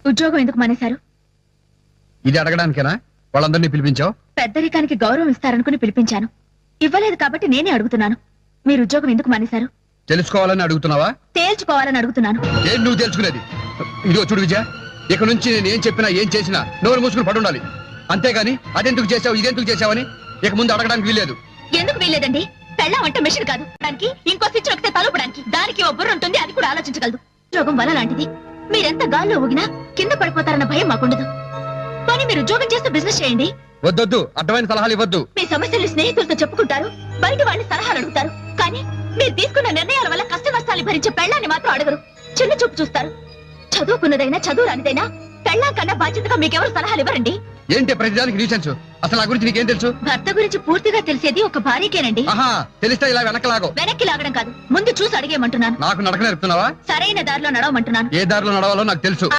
ఉద్యోగం ఎందుకు మానేశారు? ఇది అడగడానికేనా వాళ్ళందరినీ పిలిపించావు? పెద్దరికానికి గౌరవం ఇస్తారనుకుని పిలిపించాను. ఇవ్వలేదు కాబట్టి నేనే అడుగుతున్నాను. మీరు ఉద్యోగం ఎందుకు మానేశారు? తెలుసుకోవాలని అడుగుతున్నావా? తేల్చుకోవాలని అడుగుతున్నాను. ఏం నువ్వు తెలుసుకునేది? ఇదిగో చూడు విజయ, ఇక నుంచి నేను ఏం చెప్పినా ఏం చేసినా నోరు మూసుకుని పడుండాలి. అంతేగాని అదెందుకు చేసావు ఇదెందుకు చేసావని ఇక ముందు అడగడానికి వీల్లేదు. ఎందుకు వీల్లేదండి? పెళ్ళాం అంటే మెషిన్ కాదు. దానికి ఇంకో స్విచ్ నొక్కితే తలపడానికి దానికి ఓ బుర్ర ఉంటుంది. అది కూడా ఆలోచించగలదు. ఉద్యోగం వల లాంటిది. మీరెంత గాల్లో ఊగినా కింద పడిపోతారన్న భయం మాకుండదు. కానీ మీరు ఉద్యోగం చేస్తూ బిజినెస్ చేయండి. వద్దొద్దు, అడ్డమైన సలహాలు ఇవ్వద్దు. మీ సమస్యలు స్నేహితులతో చెప్పుకుంటారు, బయట వాళ్ళని సలహాలు అడుగుతారు. కానీ మీరు తీసుకున్న నిర్ణయాల వల్ల కష్ట నష్టాలు భరించే పెళ్ళాన్ని మాత్రం అడగరు. చిన్న చూపు చూస్తారు. చదువుకున్నదైనా చదువు రానిదైనా పెళ్ళాం కన్నా బాధ్యతగా మీకెవరు సలహాలు ఇవ్వరండి. ఏంటి ప్రతిదానికి న్యూసెన్స్? అసలు నా గురించి నీకేం తెలుసు? భర్త గురించి పూర్తిగా తెలిసేది ఒక భార్యకేనండి. ఆహా, తెలిస్తే ఇలా వెనకలాగో. వెనక్కి లాగడం కాదు, ముందు చూసి అడిగేయమంటున్నాను. నాకు నడక నేర్పుతున్నావా? సరైన దారిలో నడవమంటున్నాను. ఏ దారిలో నడవాలో నాకు తెలుసు.